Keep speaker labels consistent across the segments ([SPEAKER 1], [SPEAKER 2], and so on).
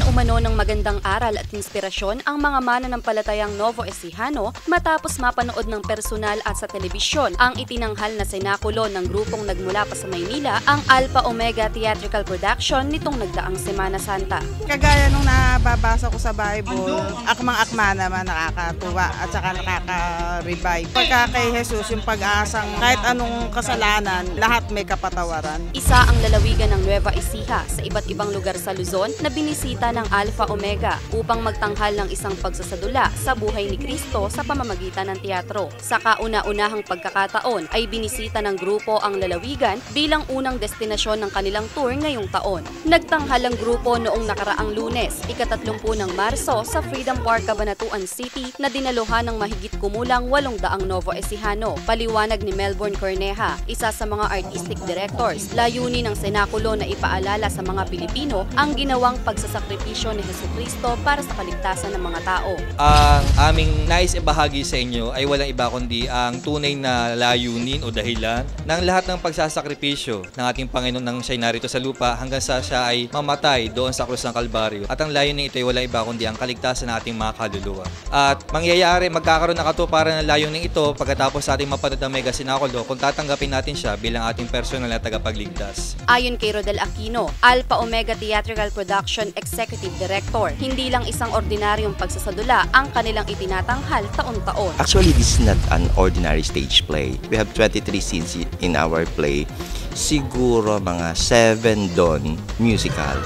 [SPEAKER 1] umano ng magandang aral at inspirasyon ang mga mananampalatayang Novo Ecijano matapos mapanood ng personal at sa telebisyon ang itinanghal na senakulo ng grupong nagmula pa sa Maynila, ang Alpha Omega Theatrical Production nitong nagdaang Semana Santa.
[SPEAKER 2] Kagaya nung nababasa ko sa Bible, akmang-akma naman nakakatuwa at saka nakaka-revive. Pagka kay Jesus, yung pag-asang kahit anong kasalanan, lahat may kapatawaran.
[SPEAKER 1] Isa ang lalawigan ng Nueva Ecija sa iba't ibang lugar sa Luzon na binisita ng Alpha Omega upang magtanghal ng isang pagsasadula sa buhay ni Kristo sa pamamagitan ng teatro. Sa kauna-unahang pagkakataon ay binisita ng grupo ang lalawigan bilang unang destinasyon ng kanilang tour ngayong taon. Nagtanghal ang grupo noong nakaraang Lunes, ika-30 ng Marso sa Freedom Park, Cabanatuan City na dinaluhan ng mahigit kumulang 800 Novo Ecijano. Paliwanag ni Melbourne Corneja, isa sa mga artistic directors, layunin ng senakulo na ipaalala sa mga Pilipino ang ginawang pagsasakripisyo ni Jesucristo para sa kaligtasan ng mga tao.
[SPEAKER 3] Ang aming nais ibahagi sa inyo ay walang iba kundi ang tunay na layunin o dahilan ng lahat ng pagsasakripisyo ng ating Panginoon nang siya'y narito sa lupa hanggang sa siya ay mamatay doon sa krus ng Kalbaryo. At ang layunin ito ay walang iba kundi ang kaligtasan ng ating mga kaluluwa. At magkakaroon na katuparan ng layunin ito pagkatapos sa ating mapanood ng Mega Senakulo kung tatanggapin natin siya bilang ating personal na tagapagligtas.
[SPEAKER 1] Ayon kay Rodel Aquino, Alpha Omega Theatrical Production Executive Director, hindi lang isang ordinaryong pagsasadula ang kanilang itinatanghal taon-taon.
[SPEAKER 4] Actually, this is not an ordinary stage play. We have 23 scenes in our play. Siguro mga 7 doon musical.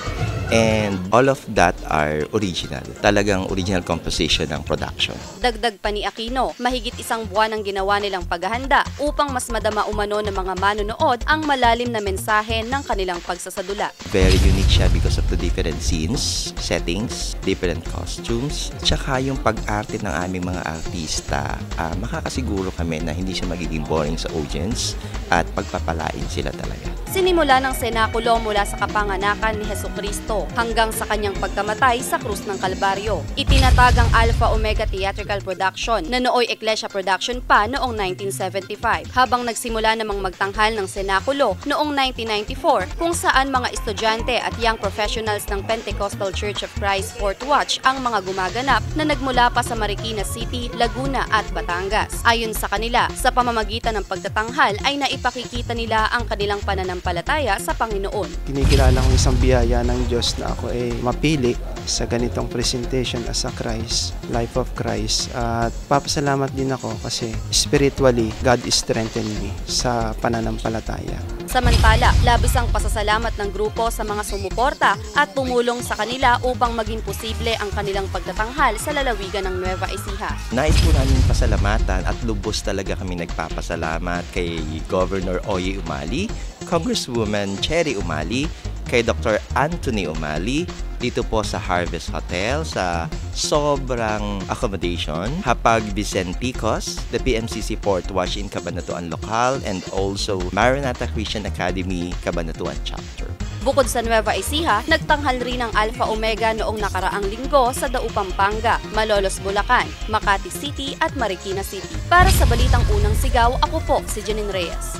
[SPEAKER 4] And all of that are original. Talagang original composition ng production.
[SPEAKER 1] Dagdag pa ni Aquino, mahigit isang buwan ang ginawa nilang paghahanda upang mas madama umano ng mga manonood ang malalim na mensahe ng kanilang pagsasadula.
[SPEAKER 4] Very unique siya because of the different scenes, settings, different costumes, tsaka yung pag-arte ng aming mga artista. Makakasiguro kami na hindi siya magiging boring sa audience at pagpapalain sila talaga.
[SPEAKER 1] Sinimula ng senakulo mula sa kapanganakan ni Jesucristo hanggang sa kanyang pagkamatay sa krus ng Kalbaryo. Itinatag ang Alpha Omega Theatrical Production na nooy Iglesia Production pa noong 1975 habang nagsimula namang magtanghal ng senakulo noong 1994 kung saan mga estudyante at young professionals ng Pentecostal Church of Christ Fourth Watch ang mga gumaganap na nagmula pa sa Marikina City, Laguna at Batangas. Ayon sa kanila, sa pamamagitan ng pagtatanghal ay naipakikita nila ang kanilang pananampalataya sa Panginoon.
[SPEAKER 5] Kinikilala kong isang biyaya ng Diyos na ako ay mapili sa ganitong presentation as a Christ, Life of Christ. At papasalamat din ako kasi spiritually, God is strengthening me sa pananampalataya.
[SPEAKER 1] Samantala, labis ang pasasalamat ng grupo sa mga sumuporta at tumulong sa kanila upang maging posible ang kanilang pagtatanghal sa lalawigan ng Nueva Ecija.
[SPEAKER 4] Nais po namin pasalamatan at lubos talaga kami nagpapasalamat kay Governor Oye Umali, Congresswoman Cherry Umali, kay Dr. Anthony Umali, dito po sa Harvest Hotel sa sobrang accommodation, Hapag Vicenticos, the PMCC Fourth Watch in Cabanatuan Local, and also Maranatha Christian Academy, Cabanatuan Chapter.
[SPEAKER 1] Bukod sa Nueva Ecija, nagtanghal rin ang Alpha Omega noong nakaraang linggo sa Dao, Pampanga, Malolos, Bulacan, Makati City at Marikina City. Para sa Balitang Unang Sigaw, ako po si Janine Reyes.